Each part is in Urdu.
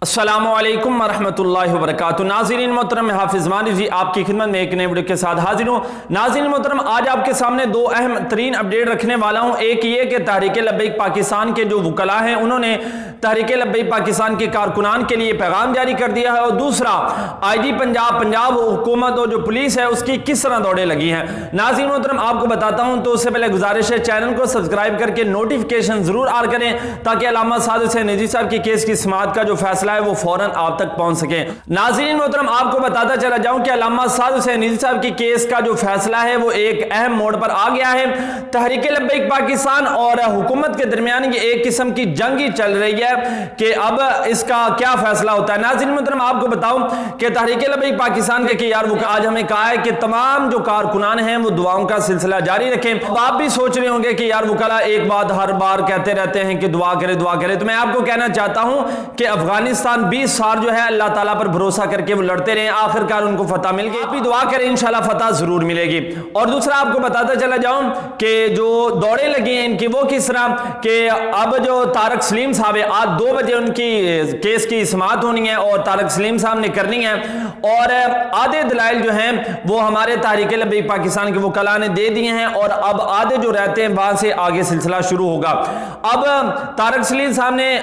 السلام علیکم ورحمۃ اللہ وبرکاتہ۔ ناظرین محترم، حافظ مانی جی آپ کی خدمت میں ایک نئے ویڈیو کے ساتھ حاضر ہوں۔ ناظرین محترم، آج آپ کے سامنے دو اہم ترین اپڈیٹ رکھنے والا ہوں۔ ایک یہ کہ تحریک لبیک پاکستان کے جو وکلاء ہیں انہوں نے تحریک لبیک پاکستان کے کارکنان کے لیے پیغام جاری کر دیا ہے، اور دوسرا آئی جی پنجاب حکومت اور جو پولیس ہے اس کی کس طرح دوڑیں لگی ہیں۔ ناظرین محترم، آپ کو بتاتا ہوں تو اس سے پہلے گزارش ہے چینل کو سبسکرائب کر کے نوٹیفیکیشن ضرور آن کریں تاکہ علامہ سعد حسین ندوی صاحب کی کیس کی سماعت کا جو فیصلہ ہے وہ فوراً آپ تک پہنچ سکے۔ ناظرین محترم، آپ کو بتاتا چلا جاؤں کہ علامہ سعد حسین ندوی صاحب کی کیس کا جو فیصلہ ہے وہ ایک اہم موڑ پر آ گیا ہے۔ تحریک لبیک پاکستان اور حکومت کے درمیان یہ ایک قسم کی جنگ ہی چل رہی ہے کہ اب اس کا کیا فیصلہ ہوتا ہے۔ ناظرین محترم، آپ کو بتاؤں کہ تحریک لبیک پاکستان کے یار آج ہمیں کہا ہے کہ تمام جو کارکنان ہیں وہ دعاؤں کا سلسلہ جاری رکھیں۔ اب آپ بھی سوچ رہے ہوں گے کہ یار وکلاء ایک بات ہر بار کہتے رہتے ہیں کہ دعا کرے دعا کرے، تو میں آپ کو کہنا چاہتا ہوں کہ افغانستان 20 سال جو ہے اللہ تعالیٰ پر بھروسہ کر کے وہ لڑتے رہے، آخرکار ان کو فتح مل گئی۔ آپ بھی دعا کریں، انشاءاللہ فتح ضرور ملے گی۔ اور دوسرا آپ کو بتاتا چلا جاؤں کہ جو دوڑیں لگی ہیں ان کی وہ کس طرح کہ اب جو طارق سلیم صاحب آج 2 بجے ان کی کیس کی سماعت ہونی ہے اور طارق سلیم صاحب نے کرنی ہے، اور آدھے دلائل جو ہیں وہ ہمارے تحریک لبیک پاکستان کے وکلاء نے دے دیے ہیں، اور اب آدھے جو رہتے ہیں وہاں سے آگے سلسلہ شروع ہوگا۔ اب طارق سلیم صاحب نے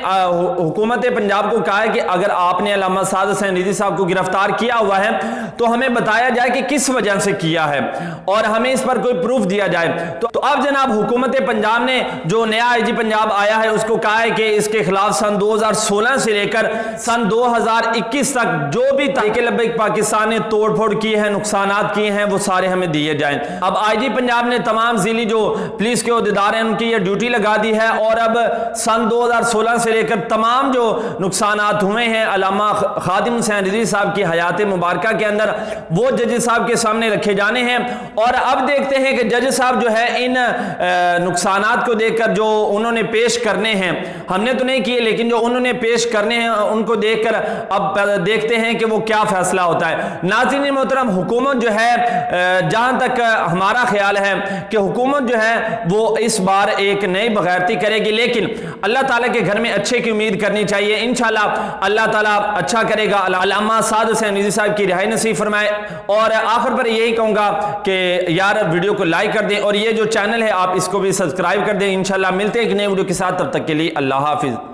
حکومت پنجاب کو کہا ہے کہ اگر آپ نے علامہ سعد حسین ندوی صاحب کو گرفتار کیا ہوا ہے تو ہمیں بتایا جائے کہ کس وجہ سے کیا ہے اور ہمیں اس پر کوئی پروف دیا جائے۔ تو اب جناب حکومت پنجاب نے جو نیا آئی جی پنجاب آیا ہے اس کو کہا ہے کہ اس کے خلاف سن 2016 سے لے کر سن 2021 تک جو بھی تحریک لبیک پاکستان نے توڑ پھوڑ کی ہے، نقصانات کیے ہیں، وہ سارے ہمیں دیے جائیں۔ اب آئی جی پنجاب نے تمام ضلعی جو پولیس کے عہدیدار ہیں ان کی یہ ڈیوٹی لگا دی ہے، اور اب سن 2016 سے لے کر تمام جو نقصانات ہوئے ہیں علامہ خادم حسین ندوی صاحب کی حیات مبارکہ کے اندر وہ جج صاحب کے سامنے رکھے جانے ہیں، اور اب دیکھتے ہیں کہ جج صاحب جو ہے ان نقصانات کو دیکھ کر جو انہوں نے پیش کرنے ہیں، ہم نے تو نہیں کیے لیکن جو انہوں نے پیش کرنے ہیں ان کو دیکھ کر اب دیکھتے ہیں کہ وہ کیا فیصلہ ہوتا ہے۔ ناظرین محترم، حکومت جو ہے جہاں تک ہمارا خیال ہے کہ حکومت جو ہے وہ اس بار ایک نئی بغیرتی کرے گی، لیکن اللہ تعالیٰ کے گھر میں اچھے کی امید کرنی چاہیے۔ انشاءاللہ اللہ تعالیٰ اچھا کرے گا، علامہ سعد حسین ندوی صاحب کی رہائی نصیب فرمائے۔ اور آخر پر یہی کہوں گا کہ یار ویڈیو کو لائک کر دیں، اور یہ جو چینل ہے آپ اس کو بھی سبسکرائب کر دیں۔ انشاءاللہ ملتے ہیں ایک نئے ویڈیو کے ساتھ، تب تک کے لیے اللہ حافظ۔